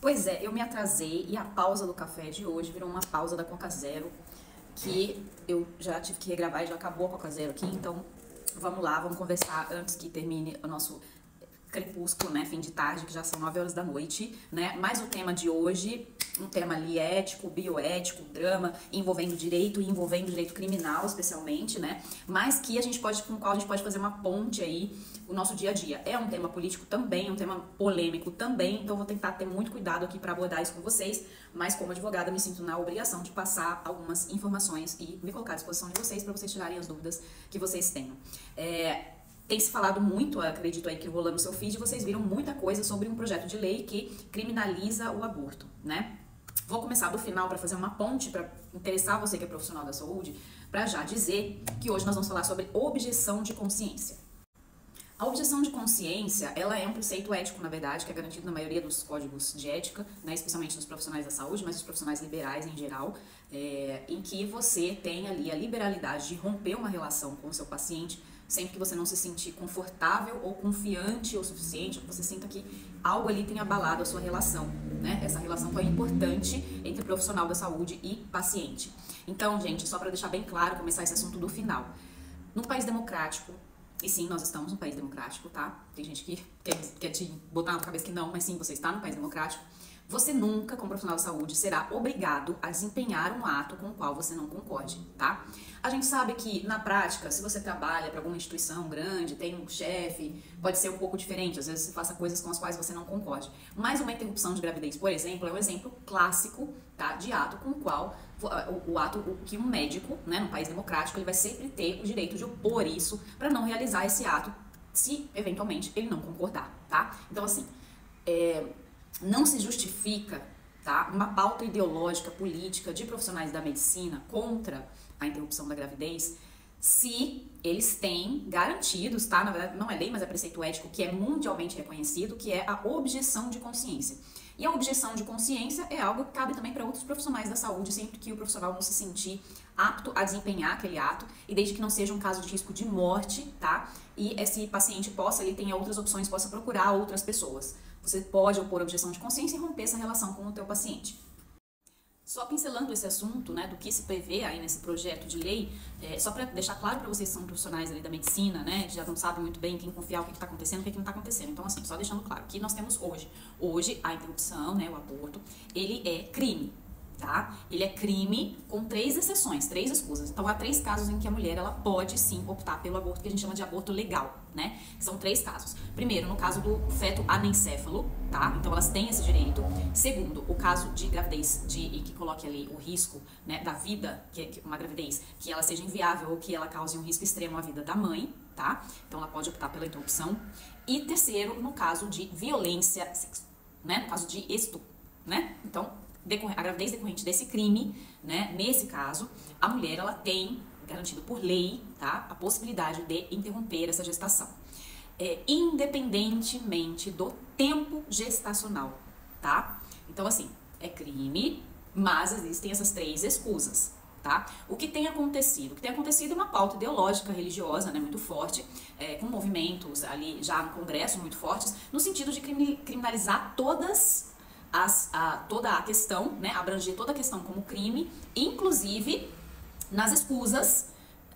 Pois é, eu me atrasei e a pausa do café de hoje virou uma pausa da Coca Zero, que eu já tive que regravar e já acabou a Coca Zero aqui, então vamos lá, vamos conversar antes que termine o nosso crepúsculo, né, fim de tarde, que já são 9 horas da noite, né, mas o tema de hoje, um tema ali ético, bioético, drama, envolvendo direito e envolvendo direito criminal, especialmente, né, mas que a gente pode, com o qual a gente pode fazer uma ponte aí, o nosso dia a dia. É um tema político também, é um tema polêmico também, então vou tentar ter muito cuidado aqui para abordar isso com vocês, mas como advogada me sinto na obrigação de passar algumas informações e me colocar à disposição de vocês para vocês tirarem as dúvidas que vocês tenham. Tem se falado muito, acredito aí que rolando no seu feed, vocês viram muita coisa sobre um projeto de lei que criminaliza o aborto, né? Vou começar do final para fazer uma ponte, para interessar você que é profissional da saúde, para já dizer que hoje nós vamos falar sobre objeção de consciência. A objeção de consciência, ela é um preceito ético, na verdade, que é garantido na maioria dos códigos de ética, né, especialmente nos profissionais da saúde, mas nos profissionais liberais em geral, em que você tem ali a liberalidade de romper uma relação com o seu paciente sempre que você não se sentir confortável ou confiante o suficiente, ou que você sinta que algo ali tem abalado a sua relação, né? Essa relação foi importante entre profissional da saúde e paciente. Então, gente, só para deixar bem claro, começar esse assunto do final. Num país democrático, e sim, nós estamos num país democrático, tá? Tem gente que quer te botar na cabeça que não, mas sim, você está num país democrático. Você nunca, como profissional de saúde, será obrigado a desempenhar um ato com o qual você não concorde, tá? A gente sabe que, na prática, se você trabalha para alguma instituição grande, tem um chefe, pode ser um pouco diferente, às vezes você faça coisas com as quais você não concorde. Mas uma interrupção de gravidez, por exemplo, é um exemplo clássico, tá, de ato com o qual, o ato que um médico, né, num país democrático, ele vai sempre ter o direito de opor isso para não realizar esse ato, se, eventualmente, ele não concordar, tá? Então, assim, não se justifica, tá, uma pauta ideológica, política de profissionais da medicina contra a interrupção da gravidez, se eles têm garantidos, tá, na verdade não é lei, mas é preceito ético que é mundialmente reconhecido, que é a objeção de consciência. E a objeção de consciência é algo que cabe também para outros profissionais da saúde, sempre que o profissional não se sentir apto a desempenhar aquele ato, e desde que não seja um caso de risco de morte, tá, e esse paciente possa, ele tenha outras opções, possa procurar outras pessoas. Você pode opor objeção de consciência e romper essa relação com o teu paciente. Só pincelando esse assunto, né, do que se prevê aí nesse projeto de lei, só para deixar claro para vocês que são profissionais ali da medicina, né, que já não sabem muito bem quem confiar, o que está acontecendo, o que não está acontecendo. Então, assim, só deixando claro, o que nós temos hoje? Hoje, a interrupção, né, o aborto, ele é crime, tá? Ele é crime com 3 exceções, 3 escusas. Então, há 3 casos em que a mulher, ela pode sim optar pelo aborto, que a gente chama de aborto legal, né? São 3 casos. Primeiro, no caso do feto anencéfalo, tá? Então, elas têm esse direito. Segundo, o caso de gravidez e que coloque ali o risco, né, da vida, que uma gravidez, que ela seja inviável ou que ela cause um risco extremo à vida da mãe, tá? Então, ela pode optar pela interrupção. E terceiro, no caso de violência sexual, né? No caso de estupro, né? Então, a gravidez decorrente desse crime, né, nesse caso, a mulher, ela tem, garantido por lei, tá, a possibilidade de interromper essa gestação, independentemente do tempo gestacional, tá? Então, assim, é crime, mas existem essas 3 escusas, tá? O que tem acontecido? O que tem acontecido é uma pauta ideológica, religiosa, né, muito forte, com movimentos ali já no Congresso muito fortes, no sentido de criminalizar toda a questão, né, abranger toda a questão como crime, inclusive nas escusas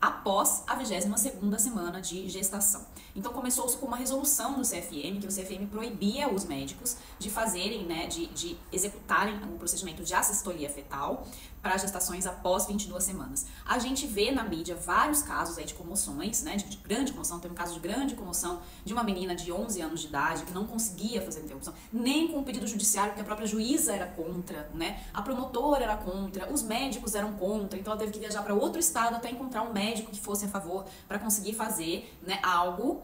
após a 22ª semana de gestação. Então começou-se com uma resolução do CFM, que o CFM proibia os médicos de fazerem, né, de executarem o procedimento de assistolia fetal para gestações após 22 semanas. A gente vê na mídia vários casos aí de comoções, né, de grande comoção. Teve um caso de grande comoção de uma menina de 11 anos de idade que não conseguia fazer interrupção, nem com o pedido judiciário, porque a própria juíza era contra, né, a promotora era contra, os médicos eram contra, então ela teve que viajar para outro estado até encontrar um médico que fosse a favor para conseguir fazer, né, algo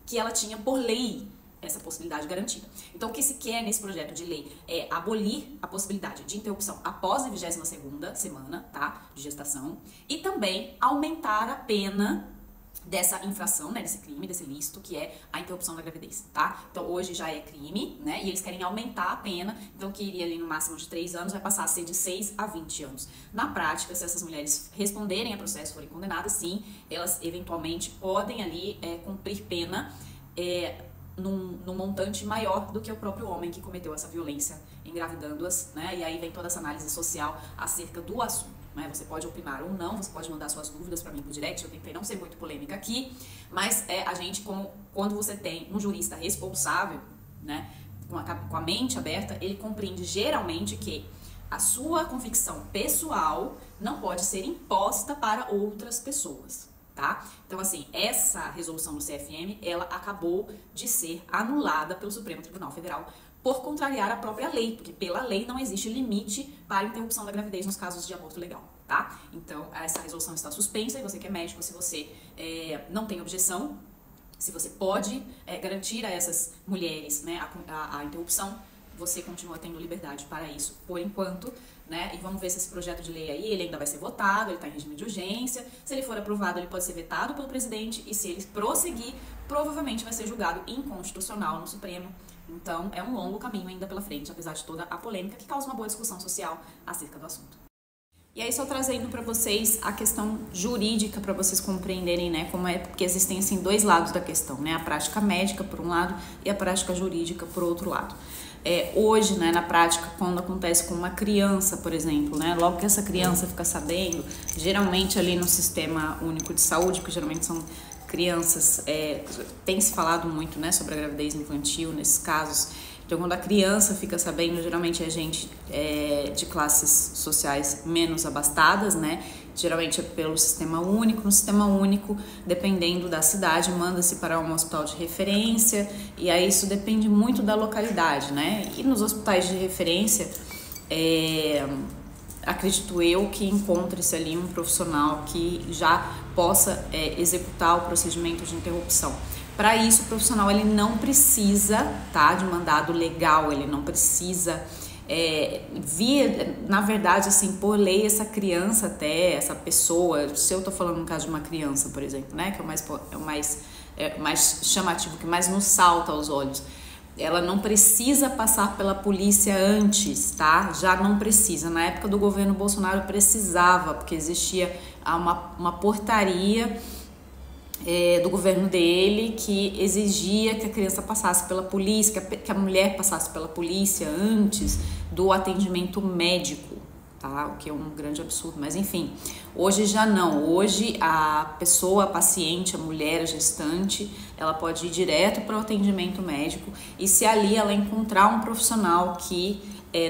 que ela tinha por lei essa possibilidade garantida. Então, o que se quer nesse projeto de lei é abolir a possibilidade de interrupção após a 22ª semana, tá, de gestação, e também aumentar a pena dessa infração, né, desse crime, desse ilícito, que é a interrupção da gravidez, tá? Então, hoje já é crime, né, e eles querem aumentar a pena, então que iria ali no máximo de 3 anos, vai passar a ser de 6 a 20 anos. Na prática, se essas mulheres responderem a processo, forem condenadas, sim, elas eventualmente podem ali cumprir pena, num montante maior do que o próprio homem que cometeu essa violência engravidando-as, né? E aí vem toda essa análise social acerca do assunto, né? Você pode opinar ou não, você pode mandar suas dúvidas para mim por direct, eu tentei não ser muito polêmica aqui, mas a gente, quando você tem um jurista responsável, né, com a mente aberta, ele compreende geralmente que a sua convicção pessoal não pode ser imposta para outras pessoas, tá? Então, assim, essa resolução do CFM, ela acabou de ser anulada pelo Supremo Tribunal Federal por contrariar a própria lei, porque pela lei não existe limite para a interrupção da gravidez nos casos de aborto legal, tá? Então, essa resolução está suspensa e você que é médico, se você não tem objeção, se você pode garantir a essas mulheres, né, a interrupção, você continua tendo liberdade para isso, por enquanto, né? E vamos ver se esse projeto de lei aí, ele ainda vai ser votado, ele está em regime de urgência. Se ele for aprovado, ele pode ser vetado pelo presidente e se ele prosseguir, provavelmente vai ser julgado inconstitucional no Supremo. Então, é um longo caminho ainda pela frente, apesar de toda a polêmica que causa uma boa discussão social acerca do assunto. E aí, só trazendo para vocês a questão jurídica, para vocês compreenderem, né, como é, porque existem, assim, dois lados da questão, né, a prática médica, por um lado, e a prática jurídica, por outro lado. Hoje, né, na prática, quando acontece com uma criança, por exemplo, né, logo que essa criança fica sabendo, geralmente ali no Sistema Único de Saúde, que geralmente são crianças, tem se falado muito, né, sobre a gravidez infantil nesses casos. Então, quando a criança fica sabendo, geralmente é gente de classes sociais menos abastadas, né? Geralmente é pelo Sistema Único. No Sistema Único, dependendo da cidade, manda-se para um hospital de referência, e aí isso depende muito da localidade, né? E nos hospitais de referência, acredito eu que encontre-se ali um profissional que já possa executar o procedimento de interrupção. Para isso, o profissional ele não precisa, tá, de mandado legal, ele não precisa na verdade, assim, por lei, essa criança até, essa pessoa, se eu tô falando no caso de uma criança, por exemplo, né, que é o mais chamativo, que mais nos salta aos olhos, ela não precisa passar pela polícia antes, tá? Já não precisa. Na época do governo Bolsonaro precisava, porque existia uma portaria do governo dele que exigia que a criança passasse pela polícia, que a mulher passasse pela polícia antes do atendimento médico, tá? O que é um grande absurdo, mas enfim, hoje já não. Hoje a pessoa, a paciente, a mulher, a gestante, ela pode ir direto para o atendimento médico e se ali ela encontrar um profissional que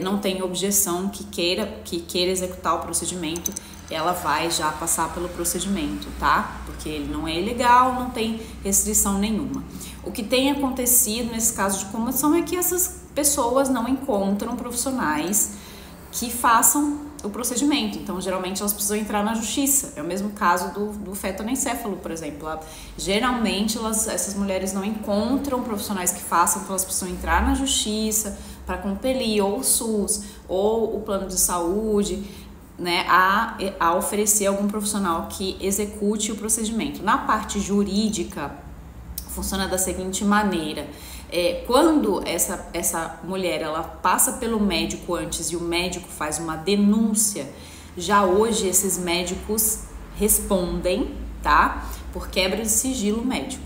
não tem objeção, que queira executar o procedimento, ela vai já passar pelo procedimento, tá? Porque ele não é ilegal, não tem restrição nenhuma. O que tem acontecido nesse caso de comoção é que essas pessoas não encontram profissionais que façam o procedimento. Então, geralmente, elas precisam entrar na justiça. É o mesmo caso do fetoanencefalo, por exemplo. Geralmente, essas mulheres não encontram profissionais que façam, então elas precisam entrar na justiça para compelir ou o SUS ou o plano de saúde, né, a oferecer algum profissional que execute o procedimento. Na parte jurídica, funciona da seguinte maneira: quando essa mulher ela passa pelo médico antes e o médico faz uma denúncia, já hoje esses médicos respondem, tá, por quebra de sigilo médico.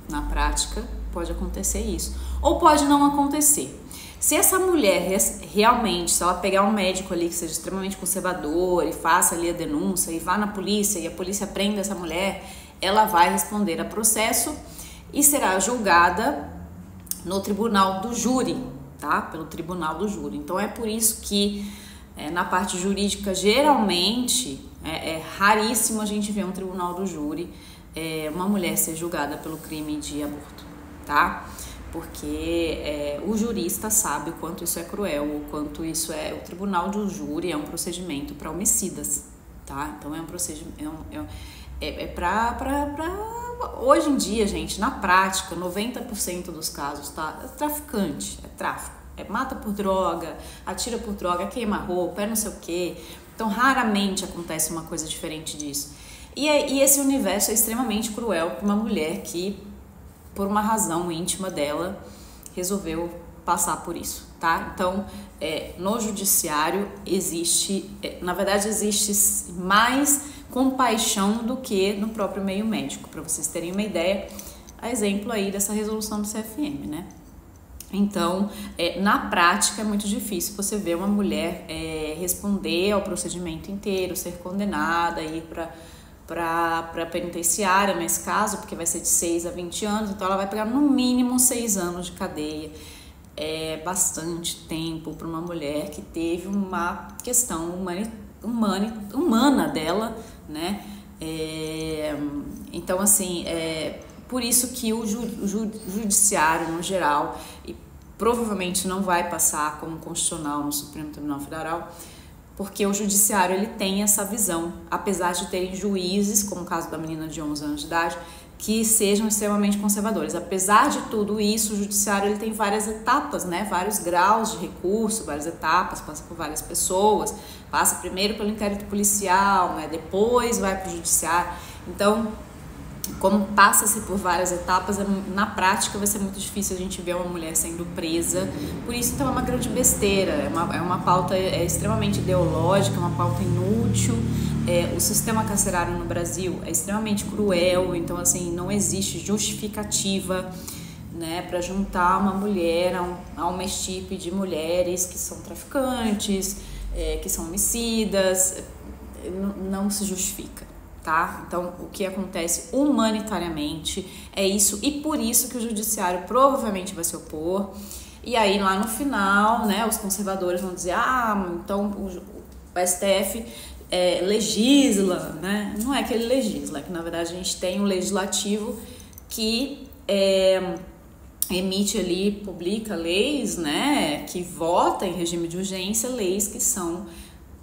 Na prática, pode acontecer isso. Ou pode não acontecer. Se essa mulher realmente, se ela pegar um médico ali que seja extremamente conservador e faça ali a denúncia e vá na polícia e a polícia prenda essa mulher, ela vai responder a processo e será julgada no tribunal do júri, tá? Pelo tribunal do júri. Então é por isso que na parte jurídica, geralmente, é raríssimo a gente ver um tribunal do júri uma mulher ser julgada pelo crime de aborto, tá? Porque o jurista sabe o quanto isso é cruel, o quanto isso o tribunal do júri é um procedimento para homicidas, tá? Então é um procedimento, hoje em dia, gente, na prática, 90% dos casos, tá? É traficante, é tráfico, mata por droga, atira por droga, queima roupa, não sei o quê. Então raramente acontece uma coisa diferente disso. E esse universo é extremamente cruel para uma mulher que, por uma razão íntima dela, resolveu passar por isso, tá? Então, no judiciário existe, na verdade, existe mais compaixão do que no próprio meio médico. Para vocês terem uma ideia, a exemplo aí dessa resolução do CFM, né? Então, na prática é muito difícil você ver uma mulher responder ao procedimento inteiro, ser condenada, ir para penitenciária nesse caso, porque vai ser de 6 a 20 anos, então ela vai pegar no mínimo 6 anos de cadeia. É bastante tempo para uma mulher que teve uma questão humana dela, né? Então, assim, por isso que o judiciário, no geral, e provavelmente não vai passar como constitucional no Supremo Tribunal Federal, porque o judiciário ele tem essa visão, apesar de terem juízes, como o caso da menina de 11 anos de idade, que sejam extremamente conservadores. Apesar de tudo isso, o judiciário ele tem várias etapas, né? Vários graus de recurso, várias etapas, passa por várias pessoas, passa primeiro pelo inquérito policial, né? Depois vai para o judiciário. Então, como passa-se por várias etapas, na prática vai ser muito difícil a gente ver uma mulher sendo presa. Por isso, então, é uma grande besteira, é uma pauta extremamente ideológica, uma pauta inútil. O sistema carcerário no Brasil é extremamente cruel, então, assim, não existe justificativa, né, para juntar uma mulher a uma estirpe de mulheres que são traficantes, que são homicidas, não se justifica. Tá? Então, o que acontece humanitariamente é isso, e por isso que o judiciário provavelmente vai se opor. E aí, lá no final, né, os conservadores vão dizer: então o STF legisla, né? Não é que ele legisla, é que na verdade a gente tem um legislativo que emite ali, publica leis, né, que vota em regime de urgência, leis que são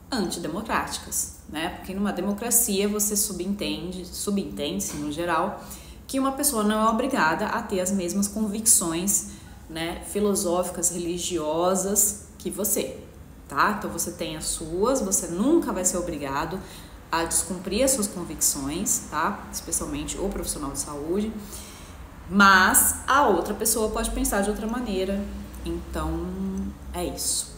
antidemocráticas, né? Porque numa democracia você subentende-se no geral, que uma pessoa não é obrigada a ter as mesmas convicções, né, filosóficas, religiosas que você, tá? Então você tem as suas, você nunca vai ser obrigado a descumprir as suas convicções, tá? Especialmente o profissional de saúde, mas a outra pessoa pode pensar de outra maneira. Então é isso.